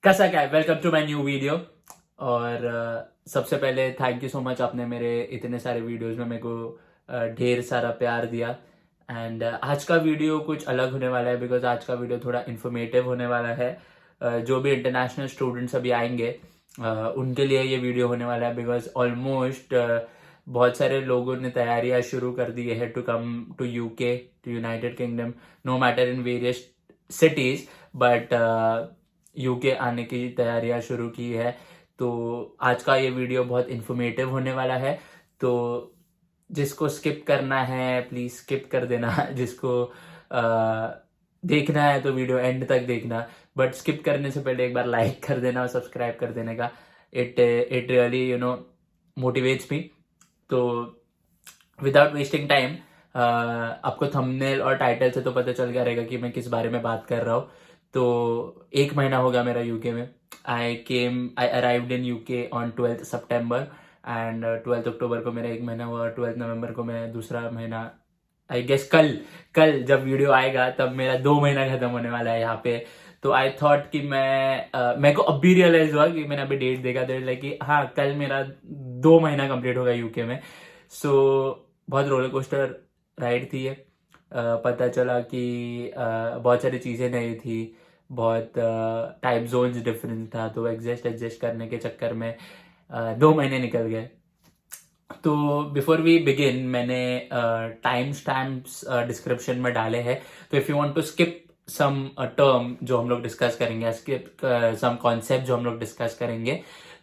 कैसा क्या है। Welcome to my new video. और सबसे पहले थैंक यू सो मच, आपने मेरे इतने सारे वीडियोस में मेरे को ढेर सारा प्यार दिया। एंड आज का वीडियो कुछ अलग होने वाला है बिकॉज आज का वीडियो थोड़ा इन्फॉर्मेटिव होने वाला है। जो भी इंटरनेशनल स्टूडेंट्स अभी आएंगे उनके लिए ये वीडियो होने वाला है बिकॉज ऑलमोस्ट बहुत सारे लोगों ने तैयारियां शुरू कर दी है to come to UK, to United Kingdom, no matter in various cities, but UK आने की तैयारियां शुरू की है। तो आज का ये वीडियो बहुत इन्फॉर्मेटिव होने वाला है। तो जिसको स्किप करना है प्लीज स्किप कर देना जिसको देखना है तो वीडियो एंड तक देखना, बट स्किप करने से पहले एक बार लाइक कर देना और सब्सक्राइब कर देने का। It really motivates me. तो विदाउट वेस्टिंग टाइम, आपको थंबनेल और टाइटल से तो पता चल गया रहेगा कि मैं किस बारे में बात कर रहा हूँ। तो 1 महीना हो गया मेरा यूके में। आई arrived in UK on 12th September and 12th अक्टूबर को मेरा 1 महीना हुआ। 12th नवंबर को मैं दूसरा महीना, आई गेस कल कल जब वीडियो आएगा तब मेरा 2 महीना खत्म होने वाला है यहाँ पे। तो आई थॉट कि मेरे को अभी रियलाइज हुआ कि मैंने अभी डेट देखा तो लाइक कि हाँ कल मेरा 2 महीना कंप्लीट होगा यूके में। सो बहुत रोलर कोस्टर राइड थी ये। पता चला कि बहुत सारी चीज़ें नई थी, बहुत टाइम जोन्स डिफरेंट था, तो एडजस्ट करने के चक्कर में 2 महीने निकल गए। तो बिफोर वी बिगिन मैंने टाइम स्टैम्प्स डिस्क्रिप्शन में डाले हैं। तो if you want to skip some term जो हम लोग डिस्कस करेंगे, स्किप सम कॉन्सेप्ट जो हम लोग डिस्कस करेंगे,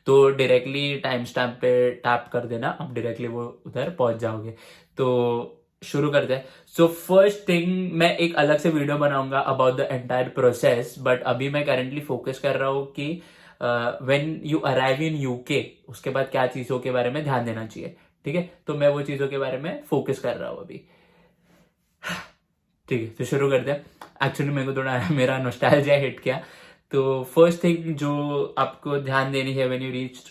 तो डायरेक्टली टाइम स्टैम्प पे टैप कर देना, आप डायरेक्टली वो उधर पहुंच जाओगे। तो शुरू करते हैं। सो फर्स्ट थिंग, मैं एक अलग से वीडियो बनाऊंगा about the entire process, but अभी मैं करेंटली फोकस कर रहा हूँ कि when you arrive in UK उसके बाद क्या चीज़ों के बारे में ध्यान देना चाहिए। ठीक है, तो मैं वो चीज़ों के बारे में फोकस कर रहा हूँ अभी। ठीक है, तो शुरू करते हैं। एक्चुअली मेरे को थोड़ा मेरा नॉस्टैल्जिया हिट किया। तो फर्स्ट थिंग जो आपको ध्यान देनी है व्हेन यू रीच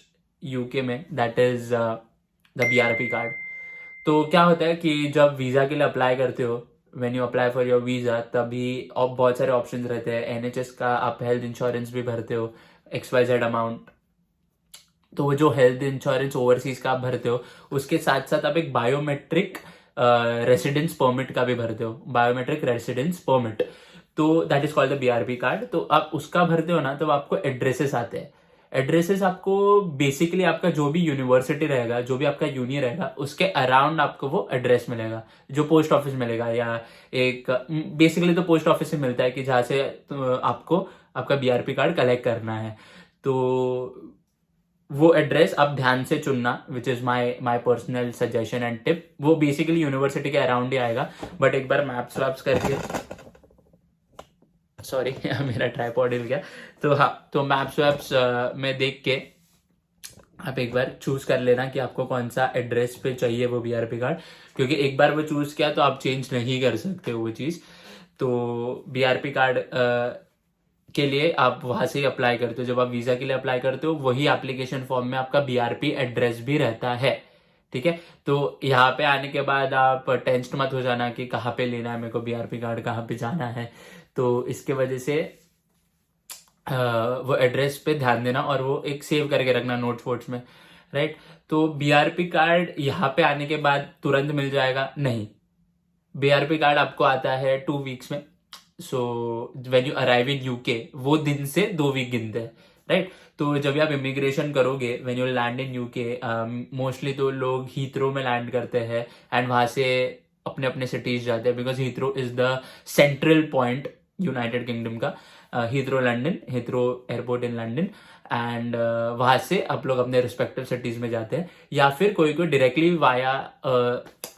यूके में, that is the BRP card. तो क्या होता है कि जब वीज़ा के लिए अप्लाई करते हो, when you apply for your visa, तभी बहुत सारे ऑप्शंस रहते हैं। एनएचएस का आप हेल्थ इंश्योरेंस भी भरते हो XYZ अमाउंट। तो वो जो हेल्थ इंश्योरेंस ओवरसीज का आप भरते हो, उसके साथ साथ आप एक बायोमेट्रिक रेसिडेंस परमिट का भी भरते हो, बायोमेट्रिक रेसिडेंस परमिट। तो that is called the BRP card. तो आप उसका भरते हो ना, तो आपको एड्रेसेस आते हैं। एड्रेसेस आपको बेसिकली आपका जो भी यूनिवर्सिटी रहेगा, जो भी आपका यूनि रहेगा, उसके अराउंड आपको वो एड्रेस मिलेगा, जो पोस्ट ऑफिस मिलेगा, या एक बेसिकली तो पोस्ट ऑफिस से मिलता है कि जहाँ से आपको आपका बीआरपी कार्ड कलेक्ट करना है। तो वो एड्रेस आप ध्यान से चुनना, which is my personal suggestion and tip. वो बेसिकली यूनिवर्सिटी के अराउंड ही आएगा, बट एक बार मैप्स वैप्स करके, सॉरी मेरा ट्राइपॉड हिल गया। तो हाँ, तो मैप्स वैप्स में देख के आप एक बार चूज कर लेना कि आपको कौन सा एड्रेस पे चाहिए वो बीआरपी कार्ड, क्योंकि एक बार वो चूज किया तो आप चेंज नहीं कर सकते वो चीज़। तो बीआरपी कार्ड के लिए आप वहां से ही अप्लाई करते हो। जब आप वीजा के लिए अप्लाई करते हो, वही एप्लीकेशन फॉर्म में आपका बीआरपी एड्रेस भी रहता है। ठीक है, तो यहाँ पे आने के बाद आप टेंस्ड मत हो जाना कि कहाँ पे लेना है मेरे को बीआरपी कार्ड, कहाँ पे जाना है। तो इसके वजह से वो एड्रेस पे ध्यान देना और वो एक सेव करके रखना नोट्स वोट्स में, राइट। तो बीआरपी कार्ड यहाँ पे आने के बाद तुरंत मिल जाएगा नहीं। बीआरपी कार्ड आपको आता है 2 वीक्स में। So when you arrive in UK, वो दिन से 2 वीक गिनते हैं, राइट। तो जब आप इमिग्रेशन करोगे, when you land in UK, mostly तो लोग हीथ्रो में लैंड करते हैं एंड वहां से अपने अपने सिटीज जाते हैं, because Heathrow is the central point United Kingdom का। Heathrow London, Heathrow airport in London, and वहां से आप लोग अपने रिस्पेक्टिव सिटीज में जाते हैं, या फिर कोई कोई डायरेक्टली वाया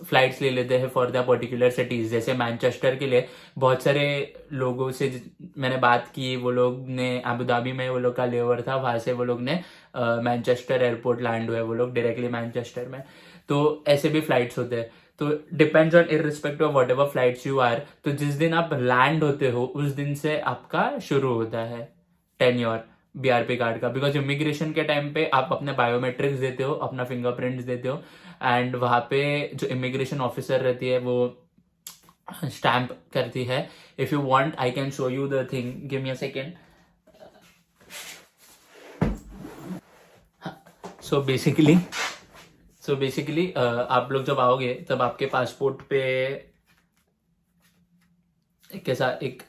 फ्लाइट्स ले लेते हैं फॉर द पर्टिकुलर सिटीज। जैसे मैनचेस्टर के लिए बहुत सारे लोगों से मैंने बात की, वो लोग ने अबू धाबी में वो लोग का लेओवर था, वहां से वो लोग ने मैनचेस्टर एयरपोर्ट लैंड हुए वो लोग डायरेक्टली मैनचेस्टर में। तो ऐसे भी फ्लाइट्स होते हैं। तो depends on irrespective of whatever flights you are. तो जिस दिन आप लैंड होते हो उस दिन से आपका शुरू होता है टेन्योर बीआरपी कार्ड का, बिकॉज इमिग्रेशन के टाइम पे आप अपने बायोमेट्रिक्स देते हो, अपना फिंगरप्रिंट्स देते हो, एंड वहां पे जो इमिग्रेशन ऑफिसर रहती है वो स्टैम्प करती है। If you want I can show you the thing, give me a second. So basically आप लोग जब आओगे तब आपके पासपोर्ट पे एक ऐसा एक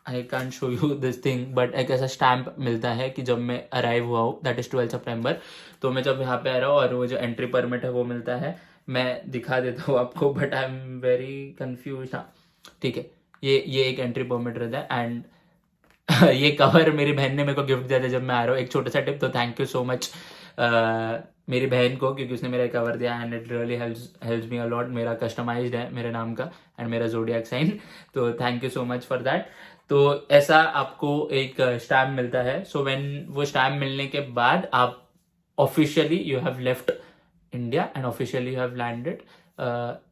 I can show you this thing but एक ऐसा स्टैम्प मिलता है कि जब मैं अराइव हुआ हूँ, दैट इज 12 सितंबर। तो मैं जब यहाँ पे आ रहा हूँ और वो जो एंट्री परमिट है वो मिलता है, मैं दिखा देता हूँ आपको, but I am very confuse. हाँ ठीक है, ये एक एंट्री परमिट रहता है एंड ये कवर मेरी बहन ने मेरे को गिफ्ट दिया था जब मैं आ रहा हूँ। एक छोटा सा टिप, तो थैंक यू सो मच मेरी बहन को, क्योंकि उसने मेरा कवर दिया and it really helps me a lot. मेरा कस्टमाइज्ड है मेरे नाम का एंड मेरा ज़ोडिएक साइन, तो thank you so much for that. तो ऐसा आपको एक स्टैम्प मिलता है। सो व्हेन वो स्टैम्प मिलने के बाद आप officially you have left India and officially you have landed.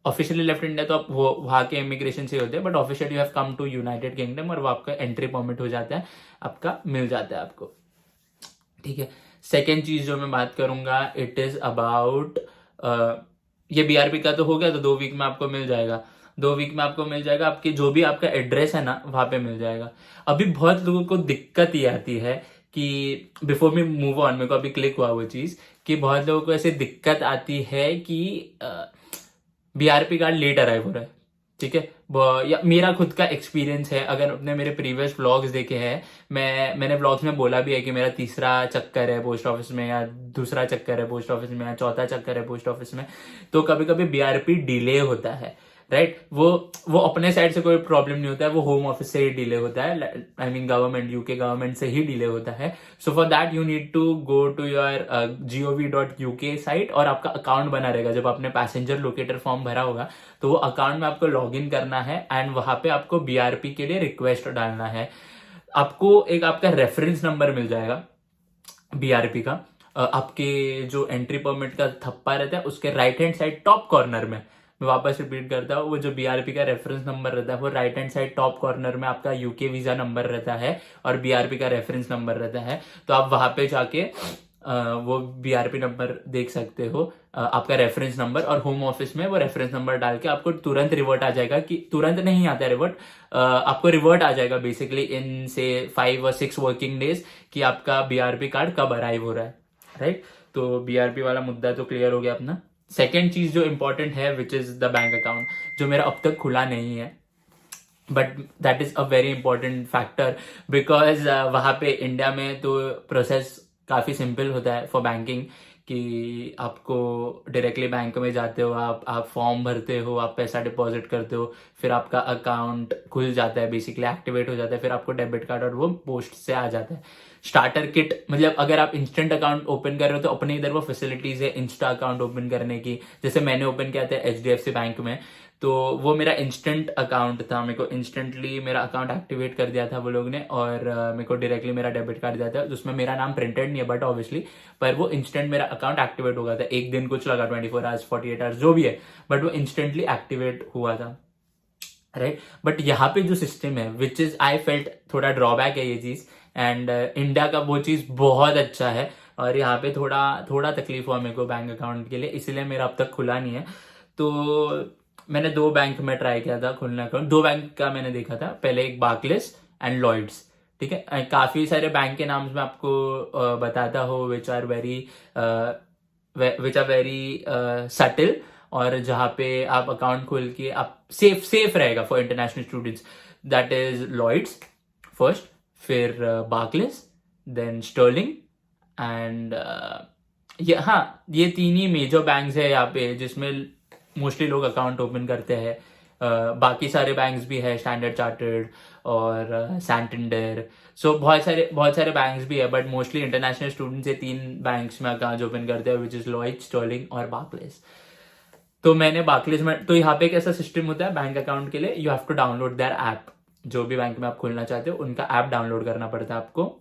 Officially left India तो आप वो वहाँ के इमिग्रेशन से होते हैं, but officially you have come to United Kingdom और वो आपका एंट्री परमिट हो जाता है, आपका मिल जाता है आपको। ठीक है, सेकेंड चीज जो मैं बात करूंगा इट इज अबाउट ये बीआरपी का तो हो गया, तो 2 वीक में आपको मिल जाएगा। 2 वीक में आपको मिल जाएगा, आपकी जो भी आपका एड्रेस है ना वहां पे मिल जाएगा। अभी बहुत लोगों को दिक्कत ये आती है कि बिफोर मी मूव ऑन, मेरे को अभी क्लिक हुआ वो चीज कि बहुत लोगों को ऐसे दिक्कत आती है कि बीआरपी कार्ड लेट अराइव हो रहा है। ठीक है, या मेरा खुद का एक्सपीरियंस है, अगर अपने मेरे प्रीवियस व्लॉग्स देखे हैं, मैंने व्लॉग्स में बोला भी है कि मेरा तीसरा चक्कर है पोस्ट ऑफिस में, या दूसरा चक्कर है पोस्ट ऑफिस में, या चौथा चक्कर है पोस्ट ऑफिस में। तो कभी कभी बीआरपी डिले होता है, राइट। वो अपने साइड से कोई प्रॉब्लम नहीं होता है, वो होम ऑफिस से ही डिले होता है, I mean government, UK government से ही डिले होता है। So for that you need to go to your gov.uk site, और आपका अकाउंट बना रहेगा। जब आपने पैसेंजर लोकेटर फॉर्म भरा होगा तो वो अकाउंट में आपको लॉग इन करना है एंड वहां पे आपको बीआरपी के लिए रिक्वेस्ट डालना है। आपको एक आपका रेफरेंस नंबर मिल जाएगा बीआरपी का, आपके जो एंट्री परमिट का थप्पा रहता है उसके right hand side top corner में। मैं वापस रिपीट करता हूँ, वो जो बीआरपी का रेफरेंस नंबर रहता है वो right hand side top corner में आपका यूके वीजा नंबर रहता है और बीआरपी का रेफरेंस नंबर रहता है। तो आप वहां पे जाके वो बीआरपी नंबर देख सकते हो, आपका रेफरेंस नंबर, और होम ऑफिस में वो रेफरेंस नंबर डाल के आपको तुरंत रिवर्ट आ जाएगा, कि तुरंत नहीं आता रिवर्ट, आपको रिवर्ट आ जाएगा बेसिकली इन से 5 और 6 वर्किंग डेज कि आपका बीआरपी कार्ड कब अराइव हो रहा है, राइट। तो बीआरपी वाला मुद्दा तो क्लियर हो गया अपना। सेकेंड चीज जो इंपॉर्टेंट है विच इज द बैंक अकाउंट, जो मेरा अब तक खुला नहीं है, but that is a very important factor because वहां पे इंडिया में तो प्रोसेस काफी सिंपल होता है फॉर बैंकिंग, कि आपको डायरेक्टली बैंक में जाते हो, आप फॉर्म भरते हो, आप पैसा डिपॉजिट करते हो, फिर आपका अकाउंट खुल जाता है, बेसिकली एक्टिवेट हो जाता है, फिर आपको डेबिट कार्ड और वो पोस्ट से आ जाता है। स्टार्टर किट, मतलब अगर आप इंस्टेंट अकाउंट ओपन कर रहे हो तो अपने इधर वो फैसिलिटीज है इंस्टा अकाउंट ओपन करने की, जैसे मैंने ओपन किया था एचडीएफसी बैंक में, तो वो मेरा इंस्टेंट अकाउंट था, मेरे को इंस्टेंटली मेरा अकाउंट एक्टिवेट कर दिया था वो लोग ने, और मेरे को डायरेक्टली मेरा डेबिट कार्ड दिया था, जिसमें मेरा नाम प्रिंटेड नहीं है बट ऑब्वियसली, पर वो इंस्टेंट मेरा अकाउंट एक्टिवेट हो गया था। एक दिन कुछ लगा, 24 आवर्स 48 आवर्स जो भी है, बट वो इंस्टेंटली एक्टिवेट हुआ था, राइट। बट यहाँ पे जो सिस्टम है विच इज आई फेल्ट थोड़ा ड्रॉबैक है ये चीज, एंड इंडिया का वो चीज बहुत अच्छा है, और यहाँ पे थोड़ा तकलीफ हुआ मेरे को बैंक अकाउंट के लिए, इसलिए मेरा अब तक खुला नहीं है। तो मैंने 2 बैंक में ट्राई किया था खुलने अकाउंट, 2 बैंक का मैंने देखा था, पहले एक बार्कलेस एंड लॉयड्स, ठीक है। काफी सारे बैंक के नाम मैं आपको बताता हूँ विच आर वेरी सटिल, और जहाँ पे आप अकाउंट खोल के आप सेफ रहेगा for international students, that is Lloyds first, फिर बार्कलेस, देन स्टर्लिंग एंड ये 3 ही मेजर बैंक्स है यहाँ पे जिसमें मोस्टली लोग अकाउंट ओपन करते हैं। बाकी सारे बैंक्स भी है, स्टैंडर्ड चार्टर्ड और सैंटेंडर, सो बहुत सारे बैंक्स भी है, बट मोस्टली इंटरनेशनल स्टूडेंट्स ये 3 बैंक्स में अकाउंट ओपन करते हैं, विच इज लॉयड्स, स्टर्लिंग और बार्कलेस। तो मैंने बार्कलेस में, तो यहाँ पे एक ऐसा सिस्टम होता है बैंक अकाउंट के लिए, you have to download their app, जो भी बैंक में आप खोलना चाहते हो उनका ऐप डाउनलोड करना पड़ता है आपको,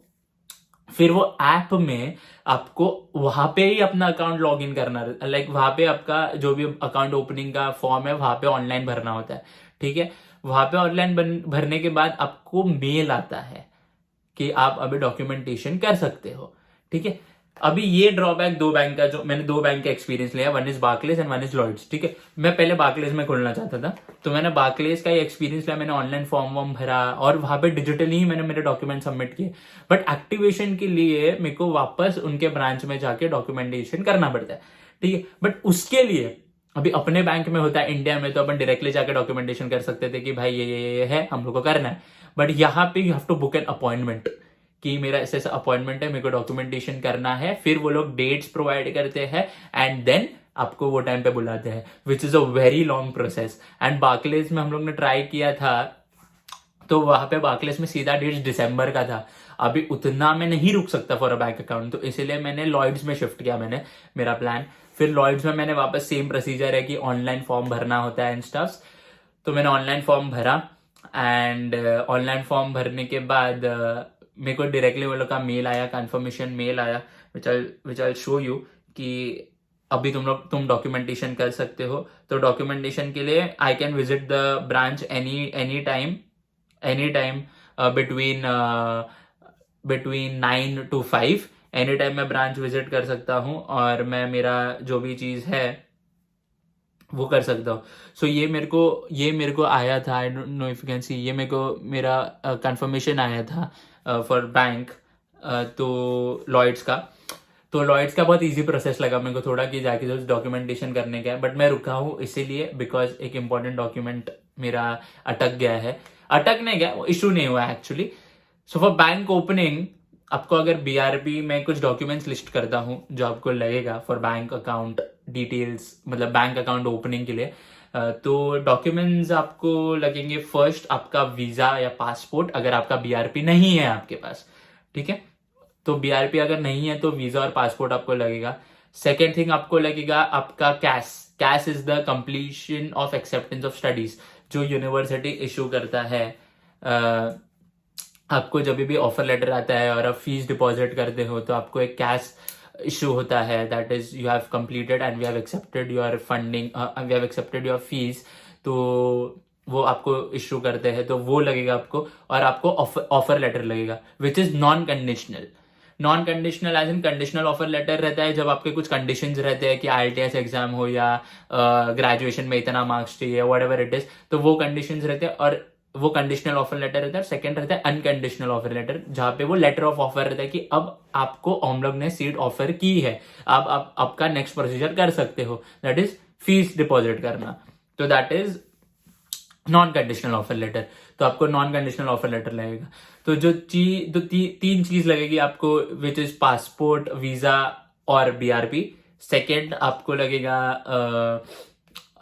फिर वो ऐप में आपको वहां पे ही अपना अकाउंट लॉग इन करना, लाइक वहां पे आपका जो भी अकाउंट ओपनिंग का फॉर्म है वहां पे ऑनलाइन भरना होता है, ठीक है। वहां पे ऑनलाइन भरने के बाद आपको मेल आता है कि आप अभी डॉक्यूमेंटेशन कर सकते हो, ठीक है। अभी ये ड्रॉबैक दो बैंक का, जो मैंने दो बैंक का एक्सपीरियंस लिया, one is Barclays and one is Lloyds, ठीक है। मैं पहले बार्कलेज में खोलना चाहता था, तो मैंने बार्कलेज का ही एक्सपीरियंस लिया, मैंने ऑनलाइन फॉर्म वॉर्म भरा और वहां पे डिजिटली ही मैंने मेरे डॉक्यूमेंट सबमिट किए। बट एक्टिवेशन के लिए मेरे को वापस उनके ब्रांच में जाके डॉक्यूमेंटेशन करना पड़ता है, ठीक है। बट उसके लिए अभी अपने बैंक में होता है, इंडिया में तो अपन डायरेक्टली जाके डॉक्यूमेंटेशन कर सकते थे कि भाई ये है, हम लोग को करना है। बट यहाँ पे you have to book an appointment कि मेरा ऐसा ऐसा अपॉइंटमेंट है, मेरे को डॉक्यूमेंटेशन करना है, फिर वो लोग डेट्स प्रोवाइड करते हैं एंड देन आपको वो टाइम पे बुलाते हैं, which is a very long process. And Barclays में हम लोग ने ट्राई किया था, तो वहां पे बार्कलेज में सीधा डेट्स दिसंबर का था। अभी उतना मैं नहीं रुक सकता फॉर अ बैंक अकाउंट, तो इसीलिए मैंने लॉयड्स में शिफ्ट किया मैंने मेरा प्लान। फिर लॉयड्स में मैंने वापस सेम प्रोसीजर है कि ऑनलाइन फॉर्म भरना होता है एंड स्टफ्स, तो मैंने ऑनलाइन फॉर्म भरा एंड ऑनलाइन फॉर्म भरने के बाद मेरे को डायरेक्टली वो लोग का मेल आया, कंफर्मेशन मेल आया, विच आई शो यू कि अभी तुम डॉक्यूमेंटेशन कर सकते हो। तो डॉक्यूमेंटेशन के लिए I can visit the branch any time between 9 to 5, any time मैं ब्रांच विजिट कर सकता हूँ और मैं मेरा जो भी चीज है वो कर सकता हूँ। सो ये मेरे को आया था, I don't know if you can see, ये मेरे को मेरा कंफर्मेशन आया था फॉर बैंक, तो लॉयड्स का। तो लॉयड्स का बहुत इजी प्रोसेस लगा मेरे को थोड़ा, कि जाके जो डॉक्यूमेंटेशन करने का है, बट मैं रुका हूँ इसीलिए बिकॉज एक इंपॉर्टेंट डॉक्यूमेंट मेरा अटक गया है, अटक नहीं गया, वो इशू नहीं हुआ actually. So for bank opening आपको अगर बीआरपी में कुछ डॉक्यूमेंट्स लिस्ट करता हूं जो आपको लगेगा फॉर बैंक अकाउंट डिटेल्स, मतलब बैंक अकाउंट ओपनिंग के लिए, तो डॉक्यूमेंट्स आपको लगेंगे। फर्स्ट आपका वीजा या पासपोर्ट, अगर आपका बीआरपी नहीं है आपके पास, ठीक है, तो बीआरपी अगर नहीं है तो वीजा और पासपोर्ट आपको लगेगा। सेकेंड थिंग आपको लगेगा आपका cash. Cash is the completion of acceptance of studies, जो यूनिवर्सिटी इशू करता है। आपको जब भी ऑफर लेटर आता है और आप फीस डिपॉजिट करते हो तो आपको एक कैश इशू होता है, that is you have completed and we have accepted your funding, we have accepted your fees, तो वो आपको इशू करते हैं, तो वो लगेगा आपको। और आपको ऑफर लेटर लगेगा which is non conditional. Non conditional as in conditional offer letter रहता है जब आपके कुछ कंडीशंस रहते हैं कि IELTS एग्जाम हो या ग्रेजुएशन में इतना मार्क्स चाहिए, वट एवर इट इज, तो वो कंडीशंस रहते हैं और वो कंडीशनल ऑफर लेटर रहता है। सेकंड रहता है अनकंडीशनल ऑफर लेटर, जहां पे वो लेटर ऑफ ऑफर रहता है कि अब आपको हम लोग ने सीट ऑफर की है, आप आपका नेक्स्ट प्रोसीजर कर सकते हो, दैट इज फीस डिपॉजिट करना, तो that is non conditional offer letter. तो आपको नॉन कंडीशनल ऑफर लेटर लगेगा। तो जो चीज तो तीन चीज लगेगी आपको, विच इज पासपोर्ट, वीजा और बीआरपी। सेकेंड आपको लगेगा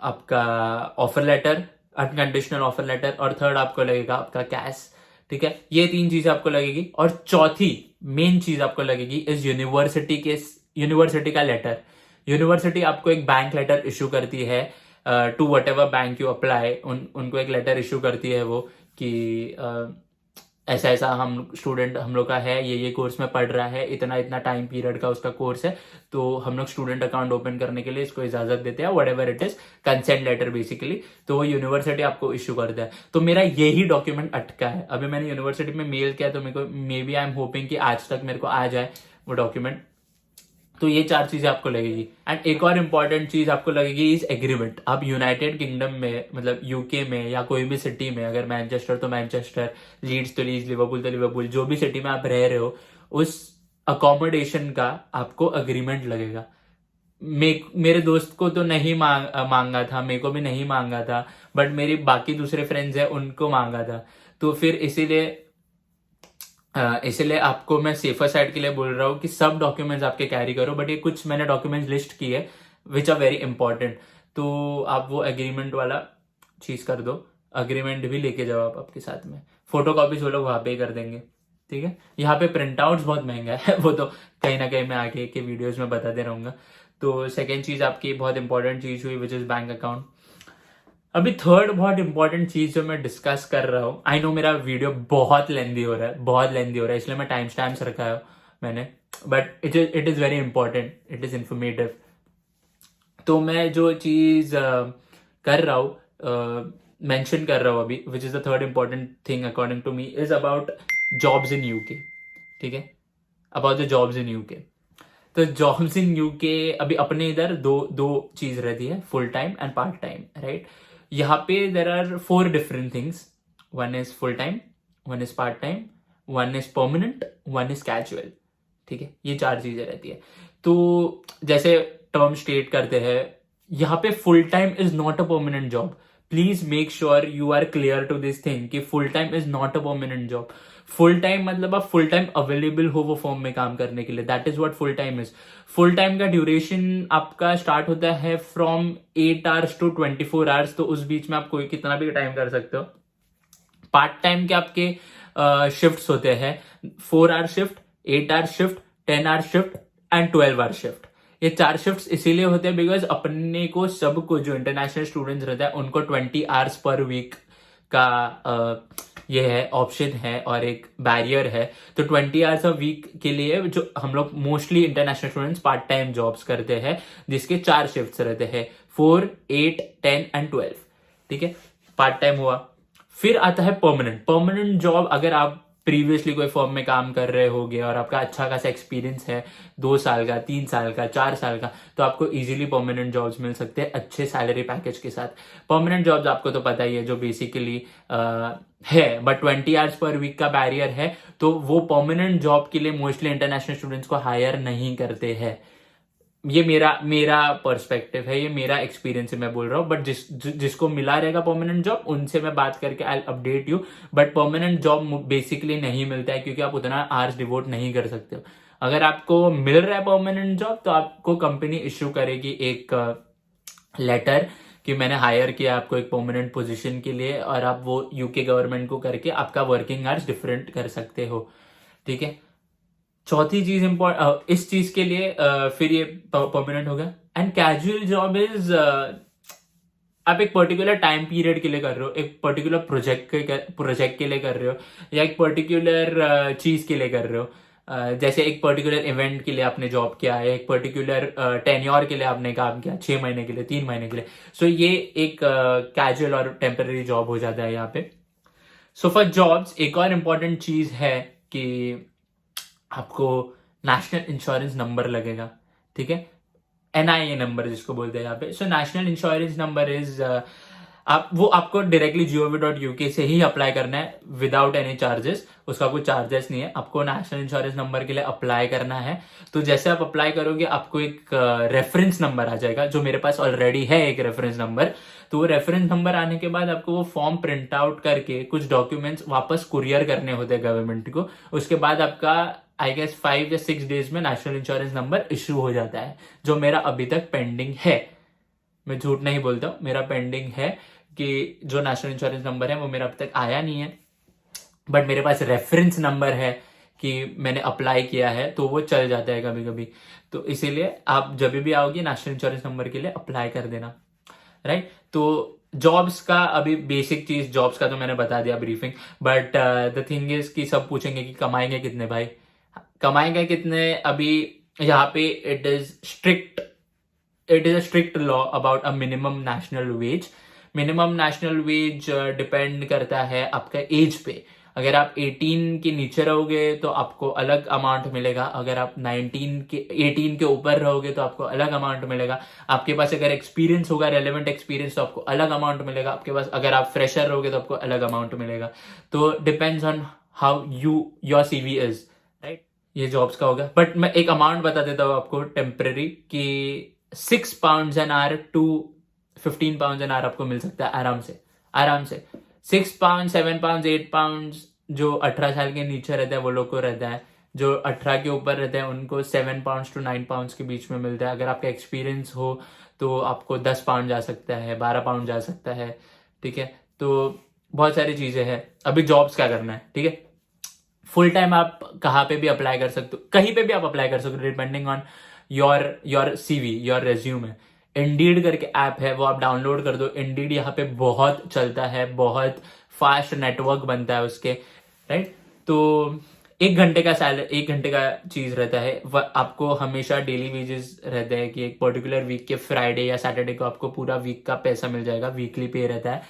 आपका offer letter, unconditional offer letter, और थर्ड आपको लगेगा आपका कैश, ठीक है। ये तीन चीज आपको लगेगी। और चौथी मेन चीज आपको लगेगी इज यूनिवर्सिटी का लेटर। यूनिवर्सिटी आपको एक बैंक लेटर इशू करती है to whatever bank you apply, उनको एक लेटर इशू करती है वो कि ऐसा ऐसा हम लोग का है, ये कोर्स में पढ़ रहा है, इतना इतना टाइम पीरियड का उसका कोर्स है, तो हम लोग स्टूडेंट अकाउंट ओपन करने के लिए इसको इजाजत देते हैं, whatever it is, consent letter basically. तो वो यूनिवर्सिटी आपको इशू करता है। तो मेरा यही डॉक्यूमेंट अटका है। अभी मैंने यूनिवर्सिटी में मेल किया, तो मेरे को maybe I am hoping कि आज तक मेरे को आ जाए वो डॉक्यूमेंट। तो ये चार चीजें आपको लगेगी। एंड एक और इंपॉर्टेंट चीज आपको लगेगी इज एग्रीमेंट। आप यूनाइटेड किंगडम में, मतलब यूके में या कोई भी सिटी में, अगर मैनचेस्टर तो मैनचेस्टर, लीड्स तो लीड्स, लिवरपूल तो लिवरपूल, जो भी सिटी में आप रह रहे हो, उस अकोमोडेशन का आपको अग्रीमेंट लगेगा। मेरे दोस्त को तो नहीं मांगा था, मेरे को भी नहीं मांगा था, बट मेरी बाकी दूसरे फ्रेंड्स हैं उनको मांगा था। तो फिर इसीलिए आपको मैं सेफर साइड के लिए बोल रहा हूँ कि सब डॉक्यूमेंट्स आपके कैरी करो, बट ये कुछ मैंने डॉक्यूमेंट्स लिस्ट किए विच आर वेरी इंपॉर्टेंट। तो आप वो एग्रीमेंट वाला चीज कर दो, अग्रीमेंट भी लेके जाओ आप आपके साथ में। फोटो कॉपीज वो लोग वहां पे ही कर देंगे, ठीक है। यहाँ पे प्रिंट आउट्स बहुत महंगा है वो तो कहीं ना कहीं मैं आगे के वीडियोज में बताते रहूंगा। तो सेकेंड चीज आपकी बहुत इंपॉर्टेंट चीज हुई विच इज बैंक अकाउंट। अभी थर्ड बहुत इंपॉर्टेंट चीज जो मैं डिस्कस कर रहा हूँ, आई नो मेरा वीडियो बहुत लेंदी हो रहा है, इसलिए मैं टाइम स्टैम्प्स रखा है मैंने, but it is very important, it is informative. तो मैं जो चीज कर रहा हूँ, मेंशन कर रहा हूँ अभी, which is the third important thing according to me, is about jobs in UK, ठीक है, about the jobs in UK. तो जॉब्स इन यूके अभी अपने इधर दो चीज रहती है, full time and part time, right. यहाँ पे there are 4 different things, one is full time, one is part time, one is permanent, one is casual, ठीक है। ये 4 चीजें रहती है। तो जैसे टर्म स्टेट करते हैं, यहाँ पे full time is not a permanent job. Please make sure you are clear to this thing कि full time is not a permanent job. Full time मतलब आप फुल टाइम अवेलेबल हो वो फॉर्म में काम करने के लिए, that is what full time is. Full time का ड्यूरेशन आपका स्टार्ट होता है फ्रॉम 8 आवर्स टू 24 आवर्स, तो उस बीच में आप कोई कितना भी टाइम कर सकते हो। पार्ट टाइम के आपके शिफ्ट्स होते हैं, 4 hour shift, 8 hour shift, 10 hour shift and 12 hour shift. ये 4 शिफ्ट्स इसीलिए होते हैं बिकॉज अपने को सबको जो इंटरनेशनल स्टूडेंट्स रहते हैं उनको 20 आवर्स पर वीक का ये है, ऑप्शन है और एक बैरियर है। तो 20 आवर्स अ वीक के लिए जो हम लोग mostly international students part time jobs करते हैं, जिसके 4 शिफ्ट्स रहते हैं, 4, 8, 10 एंड 12, ठीक है। पार्ट टाइम हुआ। फिर आता है परमानेंट जॉब। अगर आप प्रीवियसली कोई फर्म में काम कर रहे होगे और आपका अच्छा खासा एक्सपीरियंस है, 2 साल का, 3 साल का, 4 साल का, तो आपको इजीली परमानेंट जॉब्स मिल सकते हैं अच्छे सैलरी पैकेज के साथ। परमानेंट जॉब्स आपको तो पता ही है जो बेसिकली है, बट 20 आवर्स पर वीक का बैरियर है, तो वो परमानेंट जॉब के लिए मोस्टली इंटरनेशनल स्टूडेंट्स को हायर नहीं करते हैं। ये मेरा पर्सपेक्टिव है, ये मेरा एक्सपीरियंस है, मैं बोल रहा हूँ। बट जिसको मिला रहेगा परमानेंट जॉब, उनसे मैं बात करके I update you. But permanent job basically नहीं मिलता है क्योंकि आप उतना आवर्स डिवोट नहीं कर सकते हो। अगर आपको मिल रहा है परमानेंट जॉब तो आपको कंपनी इश्यू करेगी एक लेटर कि मैंने हायर किया आपको एक परमानेंट पोजीशन के लिए, और आप वो यूके गवर्नमेंट को करके आपका वर्किंग आवर्स डिफरेंट कर सकते हो, ठीक है। चौथी चीज इस चीज के लिए फिर ये परमानेंट हो गया। एंड कैजुअल जॉब इज आप एक पर्टिकुलर टाइम पीरियड के लिए कर रहे हो, एक पर्टिकुलर प्रोजेक्ट के लिए कर रहे हो, या एक पर्टिकुलर चीज के लिए कर रहे हो। जैसे एक पर्टिकुलर इवेंट के लिए आपने जॉब किया है, एक पर्टिकुलर टेन्योर के लिए आपने काम किया, 6 महीने के लिए, 3 महीने के लिए। सो ये एक कैजुअल और टेम्पररी जॉब हो जाता है यहाँ पे। सो फॉर जॉब्स एक और इम्पॉर्टेंट चीज है कि आपको नेशनल इंश्योरेंस नंबर लगेगा, ठीक है। NIA नंबर जिसको बोलते हैं यहाँ पे। So national insurance number is वो आपको डायरेक्टली gov.uk से ही अप्लाई करना है विदाउट एनी चार्जेस। उसका कोई चार्जेस नहीं है। आपको नेशनल इंश्योरेंस नंबर के लिए अप्लाई करना है। तो जैसे आप अप्लाई करोगे आपको एक रेफरेंस नंबर आ जाएगा, जो मेरे पास ऑलरेडी है एक रेफरेंस नंबर। तो वो रेफरेंस नंबर आने के बाद आपको वो फॉर्म प्रिंट आउट करके कुछ डॉक्यूमेंट्स वापस कुरियर करने होते हैं गवर्नमेंट को। उसके बाद आपका आई गेस 5 या 6 डेज में नेशनल इंश्योरेंस नंबर इश्यू हो जाता है, जो मेरा अभी तक पेंडिंग है। मैं झूठ नहीं बोलता हूँ, मेरा पेंडिंग है कि जो नेशनल इंश्योरेंस नंबर है वो मेरा अभी तक आया नहीं है। बट मेरे पास रेफरेंस नंबर है कि मैंने अप्लाई किया है, तो वो चल जाता है कभी कभी। तो इसीलिए आप जब भी आओगे नेशनल इंश्योरेंस नंबर के लिए अप्लाई कर देना, राइट। तो जॉब्स का अभी बेसिक चीज जॉब्स का तो मैंने बता दिया briefing. But the thing is कि सब पूछेंगे कि कमाएंगे कितने भाई, कमाएंगे कितने। अभी यहाँ पे it is a strict law about a minimum national wage. Minimum national wage depend करता है आपका एज पे। अगर आप 18 के नीचे रहोगे तो आपको अलग अमाउंट मिलेगा, अगर आप 18 के ऊपर रहोगे तो आपको अलग अमाउंट मिलेगा। आपके पास अगर एक्सपीरियंस होगा, रेलेवेंट एक्सपीरियंस, तो आपको अलग अमाउंट मिलेगा। आपके पास अगर आप फ्रेशर रहोगे तो आपको अलग अमाउंट मिलेगा। तो depends on how your CV is, right. ये जॉब्स का होगा। बट मैं एक अमाउंट बता देता हूँ आपको टेम्पररी कि 6 pound an hour to 15 pound an hour आपको मिल सकता है आराम से 6 पाउंड, 7 पाउंड, 8 पाउंड जो 18 साल के नीचे रहता है वो लोग को रहता है। जो 18 के ऊपर रहते हैं उनको 7 पाउंड टू 9 पाउंड के बीच में मिलता है। अगर आपका एक्सपीरियंस हो तो आपको 10 पाउंड जा सकता है, 12 पाउंड जा सकता है, ठीक है। तो बहुत सारी चीजें हैं। अभी जॉब्स क्या करना है, ठीक है। फुल टाइम आप कहाँ पे भी अप्लाई कर सकते हो, कहीं पे भी आप अप्लाई कर सकते हो, depending on your CV, your resume. Indeed करके ऐप है, वो आप डाउनलोड कर दो। इंडीड यहाँ पे बहुत चलता है, बहुत फास्ट नेटवर्क बनता है उसके, राइट। तो 1 घंटे का सैलरी, 1 घंटे का चीज रहता है। आपको हमेशा डेली वेजेस रहते हैं कि एक पर्टिकुलर वीक के फ्राइडे या सैटरडे को आपको पूरा वीक का पैसा मिल जाएगा। वीकली पे रहता है,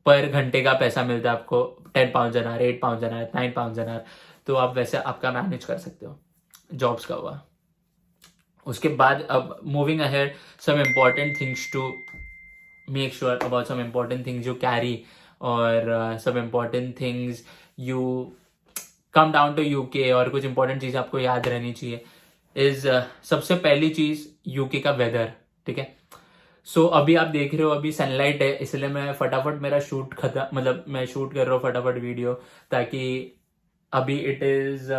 पर घंटे का पैसा मिलता है आपको। 10 pound an our, 8 pound an our, 9 pound an our. तो आप वैसे आपका मैनेज कर सकते हो। जॉब्स का हुआ। उसके बाद अब moving ahead, some important things to make sure about, some important things you carry, और some important things you come down to UK, और कुछ इंपॉर्टेंट चीज आपको याद रहनी चाहिए इज सबसे पहली चीज यूके का वेदर, ठीक है। सो अभी आप देख रहे हो अभी सनलाइट है, इसलिए मैं फटाफट मेरा शूट खत्म, मतलब मैं शूट कर रहा हूँ फटाफट वीडियो, ताकि अभी इट इज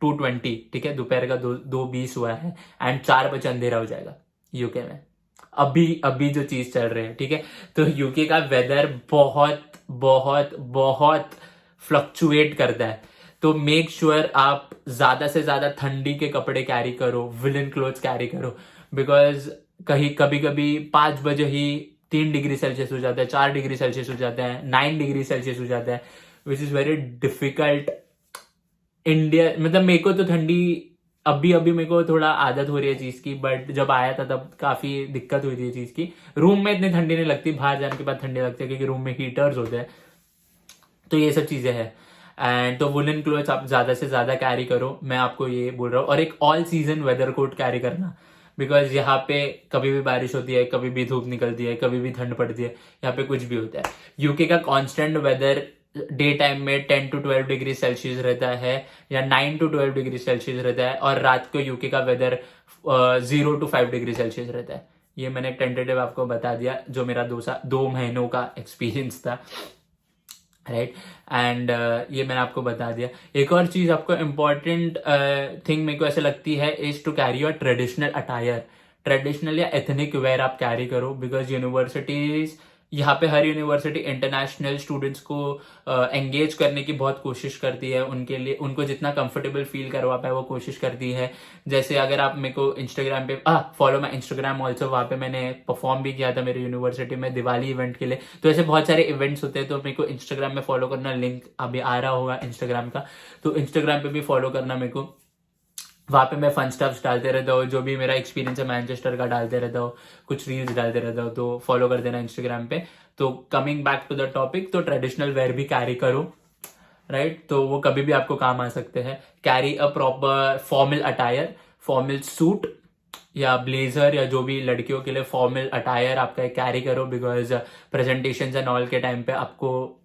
2:20, ठीक है, दोपहर का 2:20 हुआ है, एंड 4 बजे अंधेरा हो जाएगा यूके में, अभी अभी जो चीज चल रही है, ठीक है। तो यूके का वेदर बहुत बहुत बहुत फ्लक्चुएट करता है, तो मेक श्योर आप ज्यादा से ज्यादा ठंडी के कपड़े कैरी करो, विलन क्लोथ्स कैरी करो, बिकॉज कहीं कभी कभी 5 बजे ही 3 डिग्री सेल्सियस हो जाता है, 4 डिग्री सेल्सियस हो जाता है, 9 डिग्री सेल्सियस हो जाता है, which is very difficult. India मतलब मेरे को तो ठंडी अभी अभी मेरे को थोड़ा आदत हो रही है चीज की, बट जब आया था तब काफी दिक्कत हुई थी चीज की। रूम में इतनी ठंडी नहीं लगती, बाहर जाने के बाद ठंडी लगती है, क्योंकि रूम में हीटर्स होते हैं, तो ये सब चीजें हैं। एंड तो वुलन क्लोथ्स आप ज्यादा से ज्यादा कैरी करो, मैं आपको ये बोल रहा हूँ, और एक all season weather coat carry करना, बिकॉज यहाँ पे कभी भी बारिश होती है, कभी भी धूप निकलती है, कभी भी ठंड पड़ती है, यहाँ पे कुछ भी होता है। यूके का कांस्टेंट वेदर डे टाइम में 10 to 12 डिग्री सेल्सियस रहता है, या 9 to 12 डिग्री सेल्सियस रहता है, और रात को यूके का वेदर 0 to 5 डिग्री सेल्सियस रहता है। ये मैंने टेंटेटिव आपको बता दिया, जो मेरा 2 महीनों का एक्सपीरियंस था, राइट। एंड ये मैंने आपको बता दिया। एक और चीज आपको इम्पॉर्टेंट थिंग मेरे को ऐसे लगती है is to carry your traditional attire, traditional या एथनिक वेयर आप कैरी करो, बिकॉज यूनिवर्सिटीज यहाँ पे हर यूनिवर्सिटी इंटरनेशनल स्टूडेंट्स को एंगेज करने की बहुत कोशिश करती है, उनके लिए उनको जितना कंफर्टेबल फील करवा पाए वो कोशिश करती है। जैसे अगर आप मेरे को इंस्टाग्राम पे फॉलो माई इंस्टाग्राम ऑल्सो, वहाँ पे मैंने परफॉर्म भी किया था मेरे यूनिवर्सिटी में दिवाली इवेंट के लिए, तो ऐसे बहुत सारे इवेंट्स होते हैं, तो मेरे को इंस्टाग्राम में फॉलो करना, लिंक अभी आ रहा होगा इंस्टाग्राम का, तो इंस्टाग्राम पे भी फॉलो करना मेरे को, वहां पे मैं फन स्टफ्स डालते रहता हूँ, जो भी मेरा एक्सपीरियंस है मैनचेस्टर का डालते रहता हूँ, कुछ रील्स डालते रहता हूँ, तो फॉलो कर देना इंस्टाग्राम पे। तो coming back to the topic, तो ट्रेडिशनल वेयर भी कैरी करो, राइट, तो वो कभी भी आपको काम आ सकते हैं। Carry a proper formal attire, formal suit या ब्लेजर, या जो भी लड़कियों के लिए फॉर्मल अटायर आपका कैरी करो, बिकॉज प्रेजेंटेशन एंड ऑल के टाइम पे आपको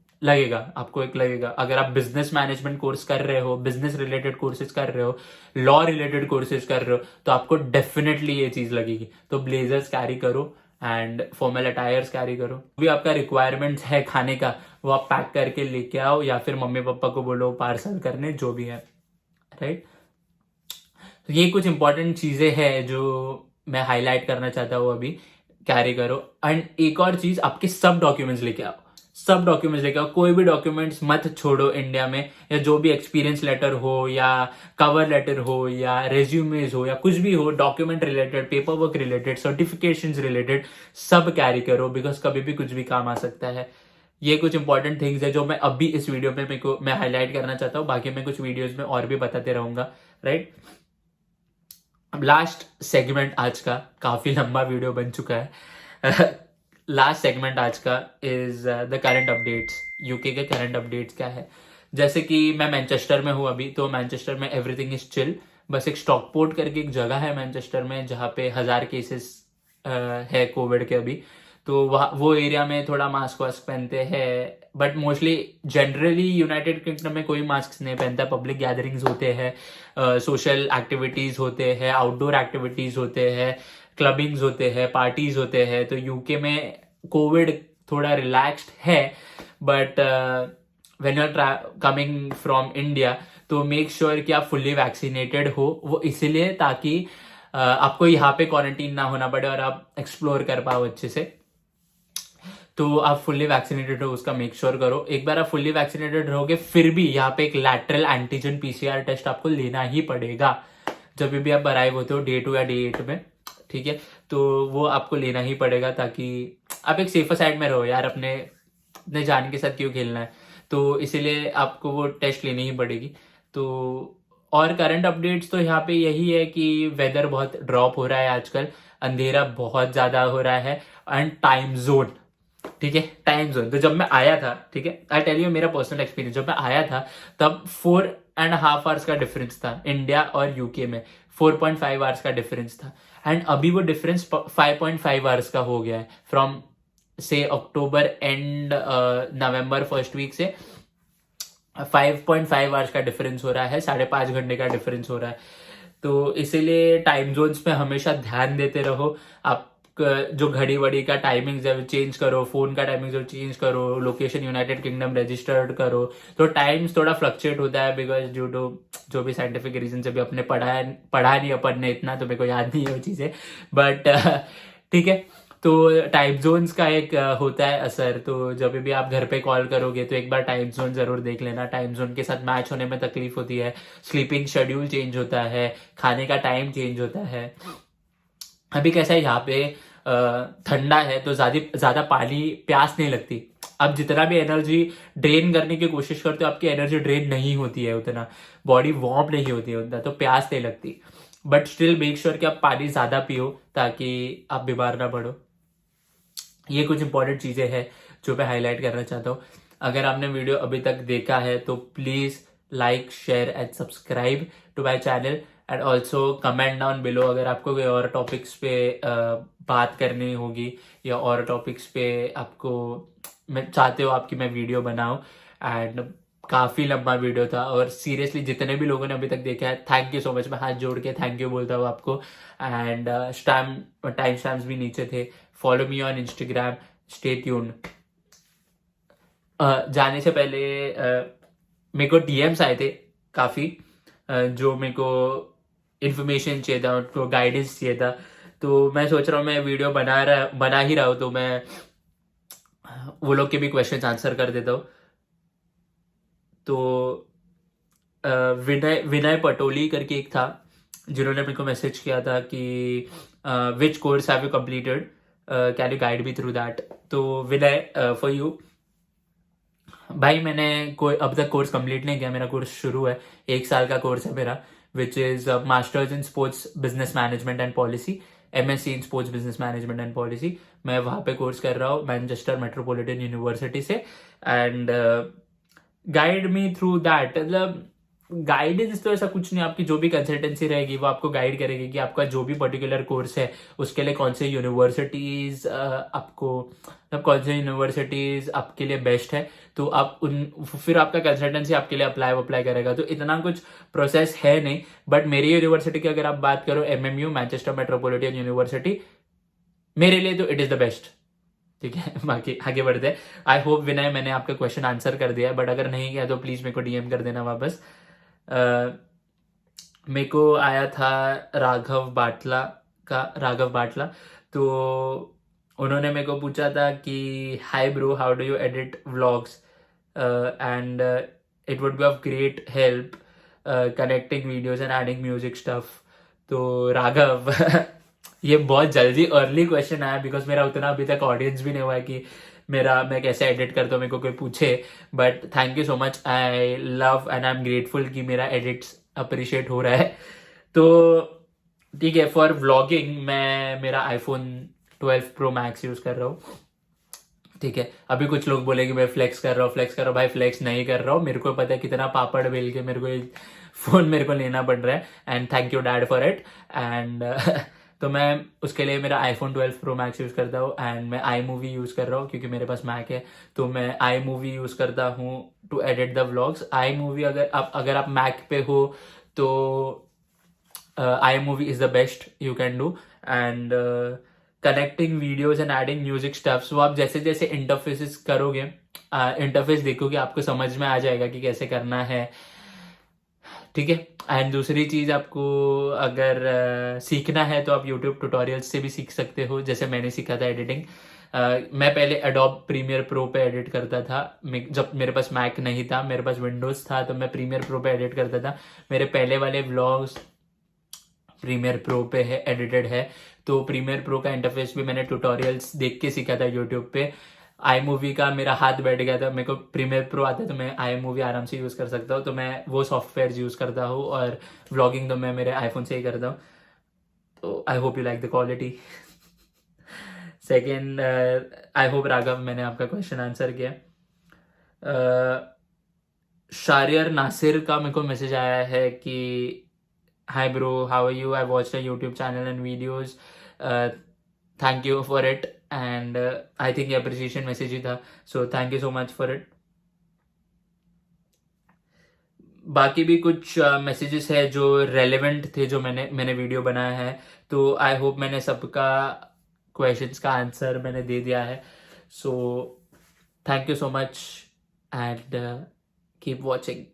एक लगेगा, अगर आप बिजनेस मैनेजमेंट कोर्स कर रहे हो, बिजनेस रिलेटेड कोर्सेज कर रहे हो, लॉ रिलेटेड कोर्सेज कर रहे हो, तो आपको डेफिनेटली ये चीज लगेगी। तो ब्लेजर्स कैरी करो एंड फॉर्मल अटायर्स कैरी करो। भी आपका रिक्वायरमेंट्स है खाने का, वो आप पैक करके लेके आओ, या फिर मम्मी पापा को बोलो पार्सल करने, जो भी है, राइट। तो ये कुछ इंपॉर्टेंट चीजें हैं जो मैं हाईलाइट करना चाहता हूँ अभी, कैरी करो। एंड एक और चीज, आपके सब डॉक्यूमेंट्स लेके आओ, सब डॉक्यूमेंट्स लेके आओ, कोई भी डॉक्यूमेंट्स मत छोड़ो इंडिया में, या जो भी एक्सपीरियंस लेटर हो, या कवर लेटर हो, या रेज्यूमेज हो, या कुछ भी हो, document related, paper work related, certifications related, सब कैरी करो, बिकॉज कभी भी कुछ भी काम आ सकता है। ये कुछ इंपॉर्टेंट थिंग्स है जो मैं अभी इस वीडियो में मैं हाईलाइट करना चाहता हूँ, बाकी मैं कुछ वीडियोज में और भी बताते रहूंगा, राइट। अब लास्ट सेगमेंट आज का, काफी लंबा वीडियो बन चुका है लास्ट सेगमेंट आज का is the current updates. UK के करंट अपडेट्स क्या है, जैसे कि मैं मैनचेस्टर में हूँ अभी, तो मैनचेस्टर में एवरीथिंग इज चिल। बस एक स्टॉकपोर्ट करके एक जगह है मैनचेस्टर में, जहाँ पे 1000 केसेस है कोविड के अभी, तो वो एरिया में थोड़ा मास्क वास्क पहनते हैं, but mostly generally United kingdom में कोई मास्क नहीं पहनता। पब्लिक गैदरिंग्स होते हैं, सोशल एक्टिविटीज होते हैं, आउटडोर एक्टिविटीज होते हैं, क्लबिंग्स होते हैं, पार्टीज होते हैं। तो यूके में कोविड थोड़ा रिलैक्स्ड है, but when you are coming from India, तो मेक श्योर कि आप फुल्ली वैक्सीनेटेड हो। वो इसीलिए ताकि आपको यहाँ पे क्वारंटीन ना होना पड़े और आप एक्सप्लोर कर पाओ अच्छे से। तो आप फुल्ली वैक्सीनेटेड हो, उसका मेक श्योर करो। एक बार आप फुल्ली वैक्सीनेटेड रहोगे, फिर भी यहाँ पे एक लैटरल एंटीजन पीसीआर टेस्ट आपको लेना ही पड़ेगा जब भी आप अराइव होते हो डे 2 या डे 8 में, ठीक है। तो वो आपको लेना ही पड़ेगा, ताकि आप एक सेफर साइड में रहो यार, अपने जान के साथ क्यों खेलना है, तो इसीलिए आपको वो टेस्ट लेनी ही पड़ेगी। तो और करंट अपडेट्स तो यहाँ पे यही है कि वेदर बहुत ड्रॉप हो रहा है आजकल, अंधेरा बहुत ज्यादा हो रहा है, एंड टाइम जोन, ठीक है, टाइम जोन। तो जब मैं आया था, ठीक है, आई टेल यू मेरा पर्सनल एक्सपीरियंस, जब मैं आया था तब 4 4.5 आवर्स का डिफरेंस था इंडिया और यूके में, 4.5 आवर्स का डिफरेंस था, एंड अभी वो डिफरेंस 5.5 आवर्स का हो गया है फ्रॉम से October and November first week से 5.5 आवर्स का डिफरेंस हो रहा है, 5.5 घंटे का डिफरेंस हो रहा है। तो इसीलिए टाइम जोन्स पे हमेशा ध्यान देते रहो। आप जो घड़ी वड़ी का टाइमिंग है चेंज करो, फोन का टाइमिंग चेंज करो, लोकेशन यूनाइटेड किंगडम रजिस्टर्ड करो, तो टाइम्स थोड़ा फ्लक्चुएट होता है बिकॉज ड्यू टू जो भी साइंटिफिक रीजन से भी अपने पढ़ा नहीं अपन ने इतना, तो मेरे को याद नहीं है वो चीजें, बट ठीक है। तो टाइम जोन्स का एक होता है असर, तो जब भी आप घर पे कॉल करोगे तो एक बार टाइम जोन जरूर देख लेना। टाइम जोन के साथ मैच होने में तकलीफ होती है, स्लीपिंग शेड्यूल चेंज होता है, खाने का टाइम चेंज होता है। अभी कैसा है यहाँ पे ठंडा है तो ज्यादा पानी प्यास नहीं लगती। अब जितना भी एनर्जी ड्रेन करने की कोशिश करते हो आपकी एनर्जी ड्रेन नहीं होती है उतना, बॉडी वार्म नहीं होती है उतना, तो प्यास नहीं लगती। बट स्टिल मेक श्योर कि आप पानी ज्यादा पियो ताकि आप बीमार ना पड़ो। ये कुछ इंपॉर्टेंट चीजें हैं जो मैं हाईलाइट करना चाहता हूँ। अगर आपने वीडियो अभी तक देखा है तो please like share and subscribe to my channel, and also comment down below अगर आपको कोई और टॉपिक्स पे बात करनी होगी या और टॉपिक्स पे आपको मैं चाहते हो आपकी मैं वीडियो बनाऊं। एंड काफी लंबा वीडियो था और सीरियसली जितने भी लोगों ने अभी तक देखा है थैंक यू सो मच, मैं हाथ जोड़ के थैंक यू बोलता हूँ आपको। एंड टाइम स्टैम्प्स भी नीचे थे। Follow me on Instagram, stay tuned. जाने से पहले मेरे को डीएम्स आए थे काफी, जो मेरे को इन्फॉर्मेशन चाहिए था, उनको गाइडेंस चाहिए था। तो मैं सोच रहा हूँ मैं वीडियो बना ही रहा हूँ तो मैं वो लोग के भी क्वेश्चन आंसर कर देता हूँ। तो विनय विनय पटोली करके एक था जिन्होंने मेरे को मैसेज किया था कि which course have you completed, can you guide me through that. तो विनय फॉर यू भाई, मैंने कोई अब तक कोर्स कंप्लीट नहीं किया, मेरा कोर्स शुरू है, 1 साल का कोर्स है मेरा, which is masters in sports business management and policy, MSc in sports business management and policy. मैं वहां पे कोर्स कर रहा हूँ मैनचेस्टर मेट्रोपॉलिटन यूनिवर्सिटी से। And guide me through that, मतलब गाइडेंस तो ऐसा कुछ नहीं, आपकी जो भी कंसल्टेंसी रहेगी वो आपको गाइड करेगी कि आपका जो भी पर्टिकुलर कोर्स है उसके लिए कौन से यूनिवर्सिटीज आपको, मतलब कौन से यूनिवर्सिटीज आपके लिए बेस्ट है, तो आप फिर आपका कंसल्टेंसी आपके लिए अप्लाई करेगा। तो इतना कुछ प्रोसेस है नहीं। बट मेरी यूनिवर्सिटी की अगर आप बात करो, MMU मैनचेस्टर मेट्रोपॉलिटन यूनिवर्सिटी, मेरे लिए तो इट इज द बेस्ट। ठीक है, बाकी आगे बढ़ते हैं। आई होप विनय मैंने आपका क्वेश्चन आंसर कर दिया है, बट अगर नहीं किया तो प्लीज मेरे को DM कर देना वापस। मेरे को आया था राघव बाटला, तो उन्होंने मेरे को पूछा था कि hi bro, how do you edit vlogs and it would be of great help connecting videos and adding music stuff. तो राघव ये बहुत जल्दी अर्ली क्वेश्चन आया बिकॉज मेरा उतना अभी तक ऑडियंस भी नहीं हुआ है कि मैं कैसे एडिट करता हूँ, मेरे को कोई पूछे। But thank you so much, I love and I am grateful कि मेरा एडिट्स अप्रिशिएट हो रहा है। तो ठीक है, फॉर व्लॉगिंग मैं मेरा iPhone 12 Pro Max यूज कर रहा हूँ। ठीक है, अभी कुछ लोग बोले कि मैं फ्लेक्स कर रहा हूँ, भाई फ्लेक्स नहीं कर रहा हूँ, मेरे को पता है कितना पापड़ बेल के मेरे को फोन मेरे को लेना पड़ रहा है, and thank you dad for it. And तो मैं उसके लिए मेरा iPhone 12 Pro Max यूज करता हूँ, एंड मैं iMovie यूज कर रहा हूँ क्योंकि मेरे पास मैक है, तो मैं iMovie यूज करता हूँ to edit the vlogs. iMovie अगर आप मैक पे हो तो iMovie is the best you can do. And connecting videos and adding music stuffs, वो आप जैसे जैसे इंटरफेसेस करोगे, इंटरफेस देखोगे, आपको समझ में आ जाएगा कि कैसे करना है। ठीक है, एंड दूसरी चीज आपको अगर सीखना है तो आप यूट्यूब ट्यूटोरियल्स से भी सीख सकते हो, जैसे मैंने सीखा था एडिटिंग। मैं पहले एडोब प्रीमियर प्रो पे एडिट करता था, जब मेरे पास मैक नहीं था, मेरे पास विंडोज था, तो मैं प्रीमियर प्रो पे एडिट करता था। मेरे पहले वाले व्लॉग्स प्रीमियर प्रो पे है एडिटेड है, तो प्रीमियर प्रो का इंटरफेस भी मैंने ट्यूटोरियल्स देख के सीखा था यूट्यूब पे। iMovie का मेरा हाथ बैठ गया था, मेरे को प्रीमियर प्रो आता है तो मैं iMovie आराम से यूज कर सकता हूँ, तो मैं वो सॉफ्टवेयर यूज करता हूँ, और व्लॉगिंग तो मैं मेरे iPhone से ही करता हूँ। तो I hope you like the quality. Second, I hope Raghav मैंने आपका क्वेश्चन आंसर किया। शारियर नासिर का मेरे को मैसेज आया है कि hi bro, how are you, I watch your YouTube channel and videos, thank you for it, and I think ये अप्रिसिएशन मैसेज ही था, so thank you so much for it. बाकी भी कुछ मैसेजेस है जो रेलेवेंट थे, जो मैंने वीडियो बनाया है, तो आई होप मैंने सबका क्वेश्चंस का आंसर मैंने दे दिया है. सो thank you so much and keep watching.